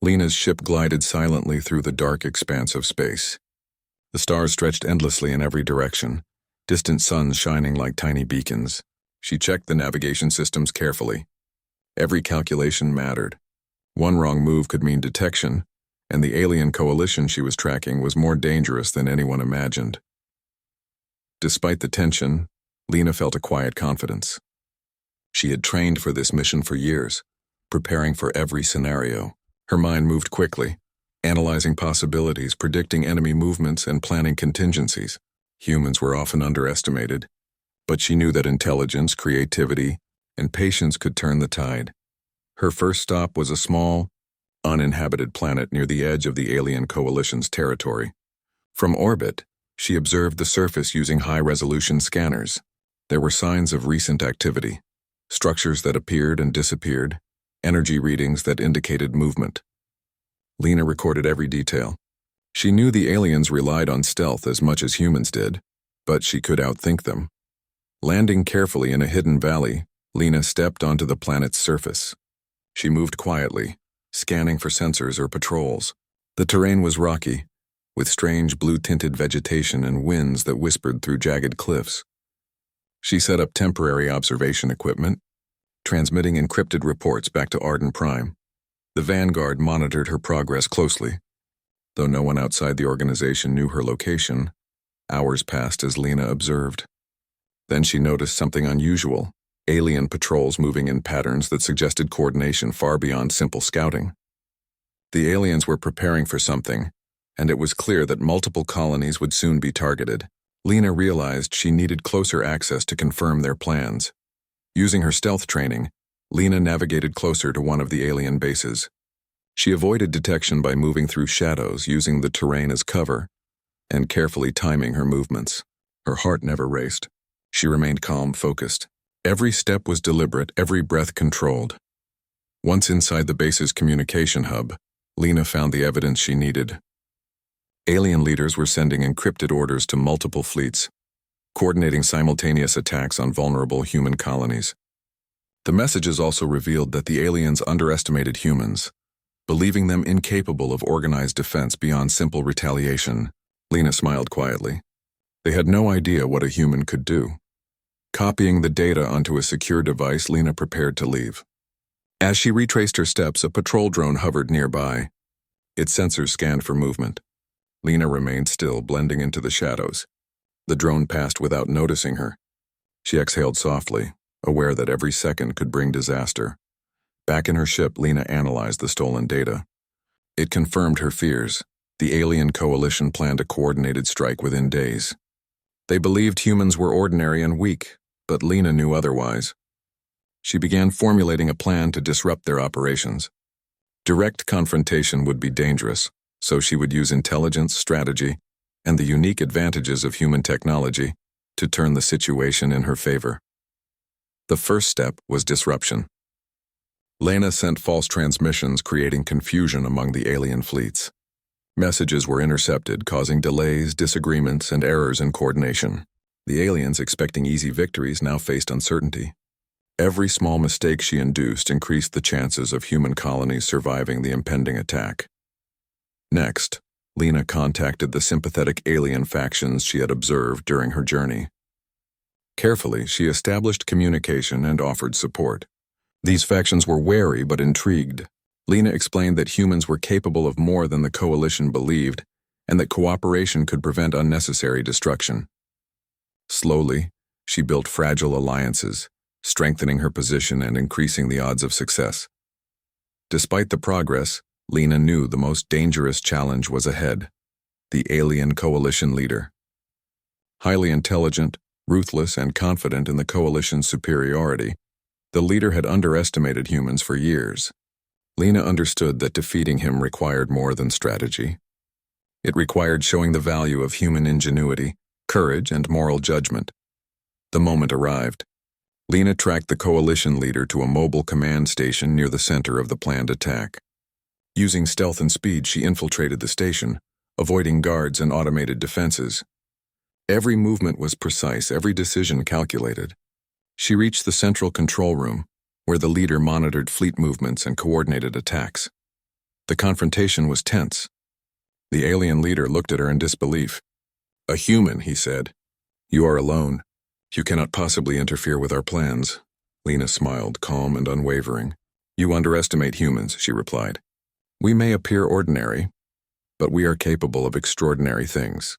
Lena's ship glided silently through the dark expanse of space. The stars stretched endlessly in every direction, distant suns shining like tiny beacons. She checked the navigation systems carefully. Every calculation mattered. One wrong move could mean detection, and the alien coalition she was tracking was more dangerous than anyone imagined. Despite the tension, Lena felt a quiet confidence. She had trained for this mission for years, preparing for every scenario. Her mind moved quickly, analyzing possibilities, predicting enemy movements, and planning contingencies. Humans were often underestimated, but she knew that intelligence, creativity, and patience could turn the tide. Her first stop was a small, uninhabited planet near the edge of the alien coalition's territory. From orbit, she observed the surface using high-resolution scanners. There were signs of recent activity, structures that appeared and disappeared, energy readings that indicated movement. Lena recorded every detail. She knew the aliens relied on stealth as much as humans did, but she could outthink them. Landing carefully in a hidden valley, Lena stepped onto the planet's surface. She moved quietly, scanning for sensors or patrols. The terrain was rocky, with strange blue-tinted vegetation and winds that whispered through jagged cliffs. She set up temporary observation equipment, transmitting encrypted reports back to Arden Prime. The Vanguard monitored her progress closely. Though no one outside the organization knew her location, hours passed as Lena observed. Then she noticed something unusual, alien patrols moving in patterns that suggested coordination far beyond simple scouting. The aliens were preparing for something, and it was clear that multiple colonies would soon be targeted. Lena realized she needed closer access to confirm their plans. Using her stealth training, Lena navigated closer to one of the alien bases. She avoided detection by moving through shadows, using the terrain as cover, and carefully timing her movements. Her heart never raced. She remained calm, focused. Every step was deliberate, every breath controlled. Once inside the base's communication hub, Lena found the evidence she needed. Alien leaders were sending encrypted orders to multiple fleets, coordinating simultaneous attacks on vulnerable human colonies. The messages also revealed that the aliens underestimated humans, believing them incapable of organized defense beyond simple retaliation. Lena smiled quietly. They had no idea what a human could do. Copying the data onto a secure device, Lena prepared to leave. As she retraced her steps, a patrol drone hovered nearby. Its sensors scanned for movement. Lena remained still, blending into the shadows. The drone passed without noticing her. She exhaled softly, aware that every second could bring disaster. Back in her ship, Lena analyzed the stolen data. It confirmed her fears. The alien coalition planned a coordinated strike within days. They believed humans were ordinary and weak, but Lena knew otherwise. She began formulating a plan to disrupt their operations. Direct confrontation would be dangerous, so she would use intelligence, strategy, and the unique advantages of human technology to turn the situation in her favor. The first step was disruption. Lena sent false transmissions, creating confusion among the alien fleets. Messages were intercepted, causing delays, disagreements, and errors in coordination. The aliens, expecting easy victories, now faced uncertainty. Every small mistake she induced increased the chances of human colonies surviving the impending attack. Next, Lena contacted the sympathetic alien factions she had observed during her journey. Carefully, she established communication and offered support. These factions were wary but intrigued. Lena explained that humans were capable of more than the coalition believed, and that cooperation could prevent unnecessary destruction. Slowly, she built fragile alliances, strengthening her position and increasing the odds of success. Despite the progress, Lena knew the most dangerous challenge was ahead: the alien coalition leader. Highly intelligent, ruthless, and confident in the coalition's superiority, the leader had underestimated humans for years. Lena understood that defeating him required more than strategy. It required showing the value of human ingenuity, courage, and moral judgment. The moment arrived. Lena tracked the coalition leader to a mobile command station near the center of the planned attack. Using stealth and speed, she infiltrated the station, avoiding guards and automated defenses. Every movement was precise, every decision calculated. She reached the central control room, where the leader monitored fleet movements and coordinated attacks. The confrontation was tense. The alien leader looked at her in disbelief. "A human," he said. "You are alone. You cannot possibly interfere with our plans." Lena smiled, calm and unwavering. "You underestimate humans," she replied. "We may appear ordinary, but we are capable of extraordinary things."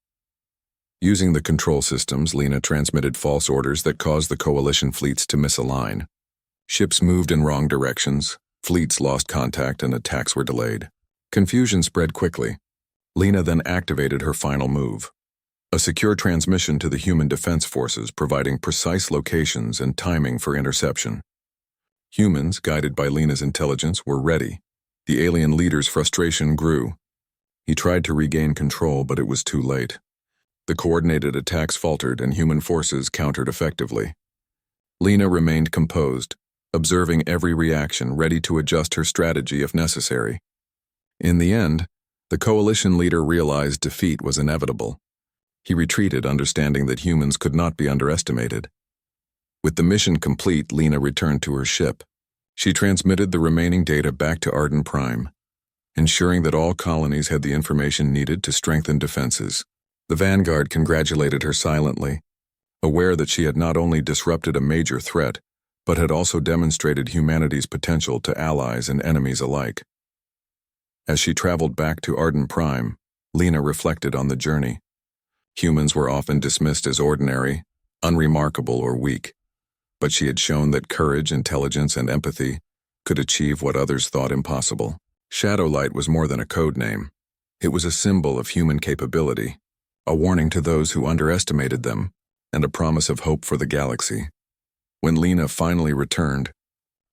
Using the control systems, Lena transmitted false orders that caused the coalition fleets to misalign. Ships moved in wrong directions, fleets lost contact, and attacks were delayed. Confusion spread quickly. Lena then activated her final move. A secure transmission to the human defense forces, providing precise locations and timing for interception. Humans, guided by Lena's intelligence, were ready. The alien leader's frustration grew. He tried to regain control, but it was too late. The coordinated attacks faltered and human forces countered effectively. Lena remained composed, observing every reaction, ready to adjust her strategy if necessary. In the end, the coalition leader realized defeat was inevitable. He retreated, understanding that humans could not be underestimated. With the mission complete, Lena returned to her ship. She transmitted the remaining data back to Arden Prime, ensuring that all colonies had the information needed to strengthen defenses. The Vanguard congratulated her silently, aware that she had not only disrupted a major threat, but had also demonstrated humanity's potential to allies and enemies alike. As she traveled back to Arden Prime, Lena reflected on the journey. Humans were often dismissed as ordinary, unremarkable, or weak, but she had shown that courage, intelligence, and empathy could achieve what others thought impossible. Shadowlight was more than a code name. It was a symbol of human capability, a warning to those who underestimated them, and a promise of hope for the galaxy. When Lena finally returned,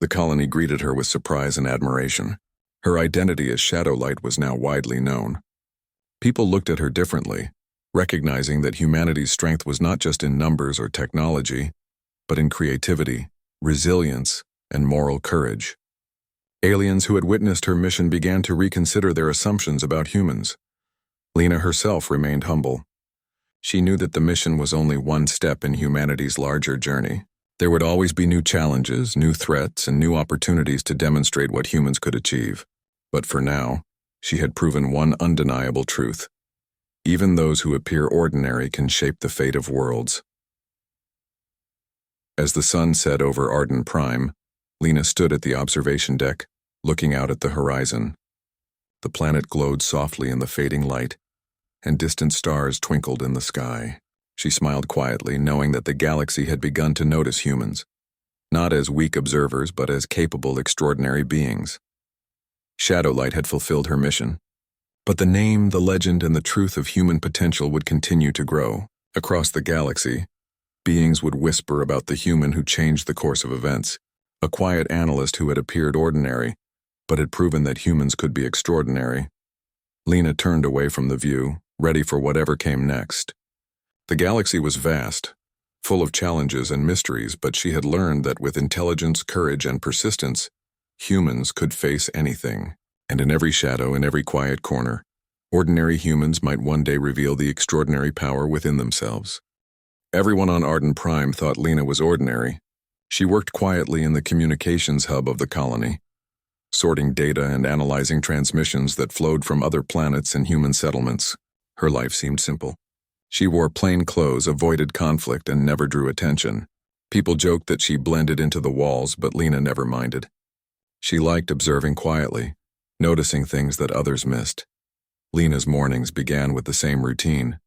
the colony greeted her with surprise and admiration. Her identity as Shadowlight was now widely known. People looked at her differently, recognizing that humanity's strength was not just in numbers or technology, but in creativity, resilience, and moral courage. Aliens who had witnessed her mission began to reconsider their assumptions about humans. Lena herself remained humble. She knew that the mission was only one step in humanity's larger journey. There would always be new challenges, new threats, and new opportunities to demonstrate what humans could achieve. But for now, she had proven one undeniable truth. Even those who appear ordinary can shape the fate of worlds. As the sun set over Arden Prime, Lena stood at the observation deck, looking out at the horizon. The planet glowed softly in the fading light, and distant stars twinkled in the sky. She smiled quietly, knowing that the galaxy had begun to notice humans, not as weak observers, but as capable, extraordinary beings. Shadowlight had fulfilled her mission, but the name, the legend, and the truth of human potential would continue to grow. Across the galaxy, beings would whisper about the human who changed the course of events, a quiet analyst who had appeared ordinary, but had proven that humans could be extraordinary. Lena turned away from the view, ready for whatever came next. The galaxy was vast, full of challenges and mysteries, but she had learned that with intelligence, courage, and persistence, humans could face anything. And in every shadow, in every quiet corner, ordinary humans might one day reveal the extraordinary power within themselves. Everyone on Arden Prime thought Lena was ordinary. She worked quietly in the communications hub of the colony, sorting data and analyzing transmissions that flowed from other planets and human settlements. Her life seemed simple. She wore plain clothes, avoided conflict, and never drew attention. People joked that she blended into the walls, but Lena never minded. She liked observing quietly, noticing things that others missed. Lena's mornings began with the same routine.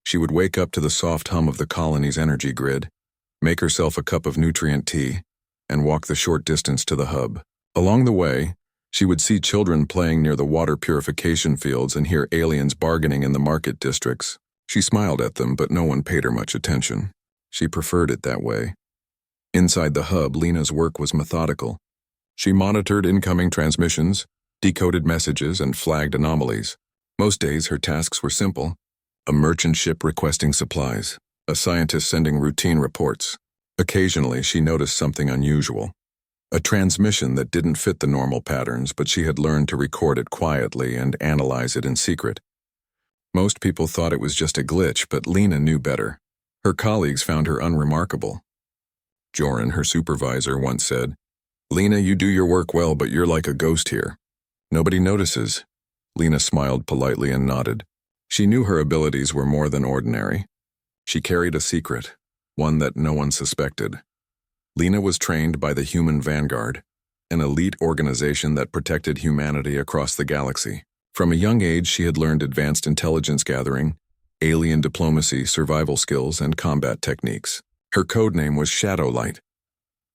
She would wake up to the soft hum of the colony's energy grid, make herself a cup of nutrient tea, and walk the short distance to the hub. Along the way, she would see children playing near the water purification fields and hear aliens bargaining in the market districts. She smiled at them, but no one paid her much attention. She preferred it that way. Inside the hub, Lena's work was methodical. She monitored incoming transmissions, decoded messages, and flagged anomalies. Most days, her tasks were simple: a merchant ship requesting supplies, a scientist sending routine reports. Occasionally, she noticed something unusual. A transmission that didn't fit the normal patterns, but she had learned to record it quietly and analyze it in secret. Most people thought it was just a glitch, but Lena knew better. Her colleagues found her unremarkable. Joran, her supervisor, once said, "Lena, you do your work well, but you're like a ghost here." Nobody notices. Lena smiled politely and nodded. She knew her abilities were more than ordinary. She carried a secret, one that no one suspected. Lena was trained by the Human Vanguard, an elite organization that protected humanity across the galaxy. From a young age, she had learned advanced intelligence gathering, alien diplomacy, survival skills, and combat techniques. Her codename was Shadowlight,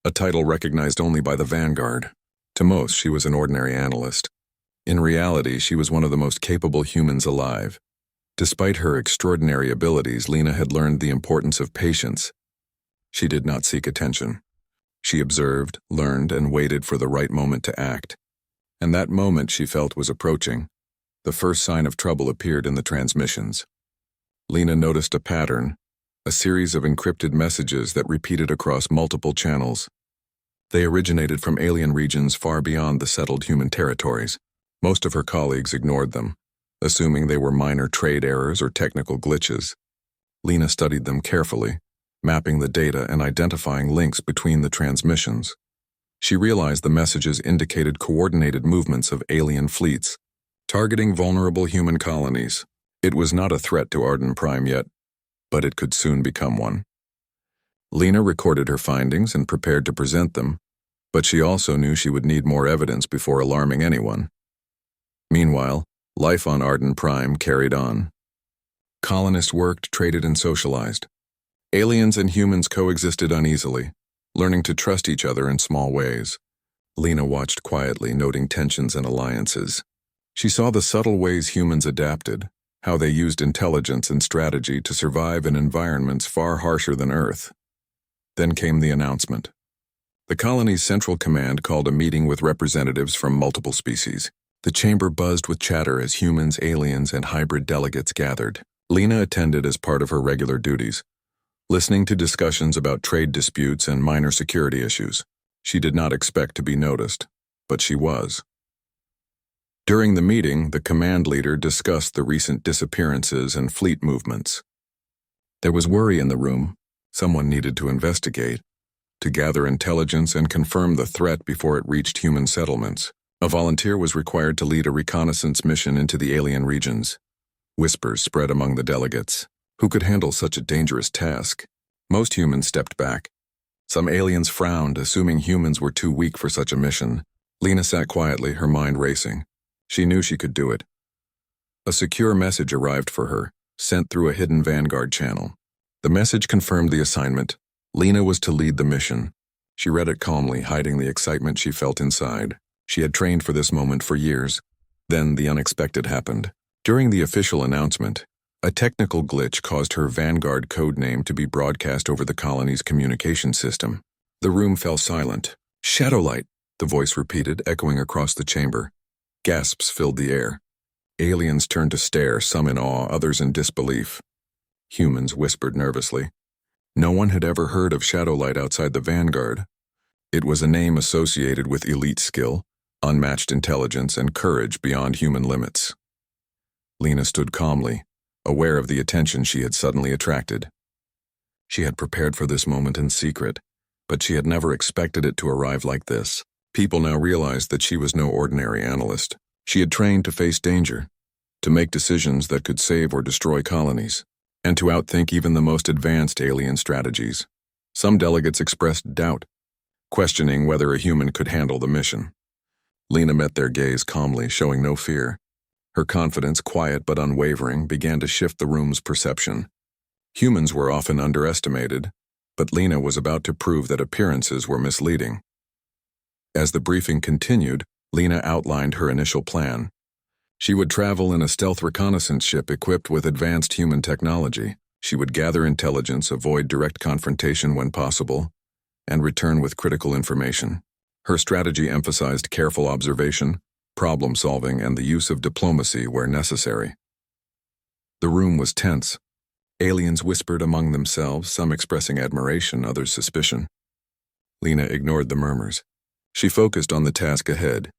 a title recognized only by the Vanguard. To most, she was an ordinary analyst. In reality, she was one of the most capable humans alive. Despite her extraordinary abilities, Lena had learned the importance of patience. She did not seek attention. She observed, learned, and waited for the right moment to act. And that moment, she felt, was approaching. The first sign of trouble appeared in the transmissions. Lena noticed a pattern, a series of encrypted messages that repeated across multiple channels. They originated from alien regions far beyond the settled human territories. Most of her colleagues ignored them, assuming they were minor trade errors or technical glitches. Lena studied them carefully, mapping the data and identifying links between the transmissions. She realized the messages indicated coordinated movements of alien fleets, targeting vulnerable human colonies. It was not a threat to Arden Prime yet, but it could soon become one. Lena recorded her findings and prepared to present them, but she also knew she would need more evidence before alarming anyone. Meanwhile, life on Arden Prime carried on. Colonists worked, traded, and socialized. Aliens and humans coexisted uneasily, learning to trust each other in small ways. Lena watched quietly, noting tensions and alliances. She saw the subtle ways humans adapted, how they used intelligence and strategy to survive in environments far harsher than Earth. Then came the announcement. The colony's central command called a meeting with representatives from multiple species. The chamber buzzed with chatter as humans, aliens, and hybrid delegates gathered. Lena attended as part of her regular duties, listening to discussions about trade disputes and minor security issues. She did not expect to be noticed, but she was. During the meeting, the command leader discussed the recent disappearances and fleet movements. There was worry in the room. Someone needed to investigate, to gather intelligence and confirm the threat before it reached human settlements. A volunteer was required to lead a reconnaissance mission into the alien regions. Whispers spread among the delegates. Who could handle such a dangerous task? Most humans stepped back. Some aliens frowned, assuming humans were too weak for such a mission. Lena sat quietly, her mind racing. She knew she could do it. A secure message arrived for her, sent through a hidden Vanguard channel. The message confirmed the assignment. Lena was to lead the mission. She read it calmly, hiding the excitement she felt inside. She had trained for this moment for years. Then the unexpected happened. During the official announcement, a technical glitch caused her Vanguard codename to be broadcast over the colony's communication system. The room fell silent. "Shadowlight," the voice repeated, echoing across the chamber. Gasps filled the air. Aliens turned to stare, some in awe, others in disbelief. Humans whispered nervously. No one had ever heard of Shadowlight outside the Vanguard. It was a name associated with elite skill, unmatched intelligence, and courage beyond human limits. Lena stood calmly, aware of the attention she had suddenly attracted. She had prepared for this moment in secret, but she had never expected it to arrive like this. People now realized that she was no ordinary analyst. She had trained to face danger, to make decisions that could save or destroy colonies, and to outthink even the most advanced alien strategies. Some delegates expressed doubt, questioning whether a human could handle the mission. Lena met their gaze calmly, showing no fear. Her confidence, quiet but unwavering, began to shift the room's perception. Humans were often underestimated, but Lena was about to prove that appearances were misleading. As the briefing continued, Lena outlined her initial plan. She would travel in a stealth reconnaissance ship equipped with advanced human technology. She would gather intelligence, avoid direct confrontation when possible, and return with critical information. Her strategy emphasized careful observation, problem-solving, and the use of diplomacy where necessary. The room was tense. Aliens whispered among themselves, some expressing admiration, others suspicion. Lena ignored the murmurs. She focused on the task ahead,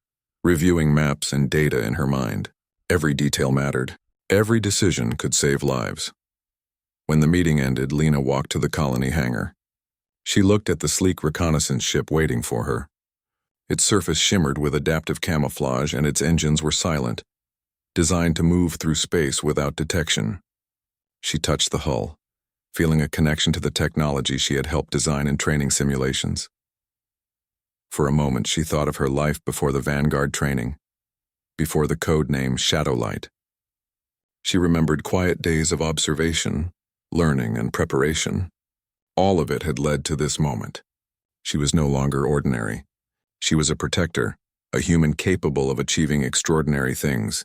reviewing maps and data in her mind. Every detail mattered. Every decision could save lives. When the meeting ended, Lena walked to the colony hangar. She looked at the sleek reconnaissance ship waiting for her. Its surface shimmered with adaptive camouflage and its engines were silent, designed to move through space without detection. She touched the hull, feeling a connection to the technology she had helped design in training simulations. For a moment, she thought of her life before the Vanguard training, before the code name Shadowlight. She remembered quiet days of observation, learning, and preparation. All of it had led to this moment. She was no longer ordinary. She was a protector, a human capable of achieving extraordinary things.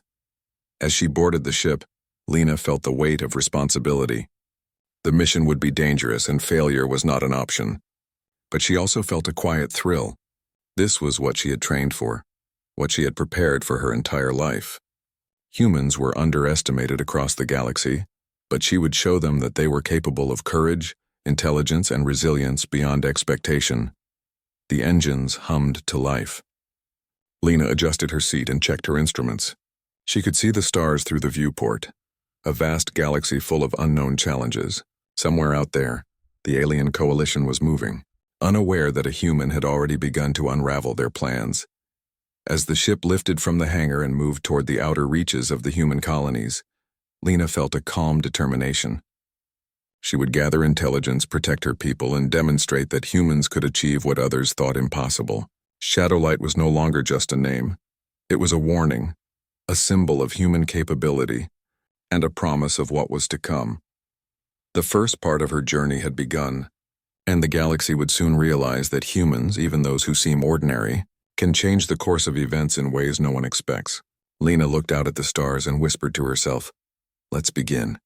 As she boarded the ship, Lena felt the weight of responsibility. The mission would be dangerous and failure was not an option. But she also felt a quiet thrill. This was what she had trained for, what she had prepared for her entire life. Humans were underestimated across the galaxy, but she would show them that they were capable of courage, intelligence, and resilience beyond expectation. The engines hummed to life. Lena adjusted her seat and checked her instruments. She could see the stars through the viewport, a vast galaxy full of unknown challenges. Somewhere out there, the alien coalition was moving, unaware that a human had already begun to unravel their plans. As the ship lifted from the hangar and moved toward the outer reaches of the human colonies, Lena felt a calm determination. She would gather intelligence, protect her people, and demonstrate that humans could achieve what others thought impossible. Shadowlight was no longer just a name. It was a warning, a symbol of human capability, and a promise of what was to come. The first part of her journey had begun, and the galaxy would soon realize that humans, even those who seem ordinary, can change the course of events in ways no one expects. Lena looked out at the stars and whispered to herself, "Let's begin."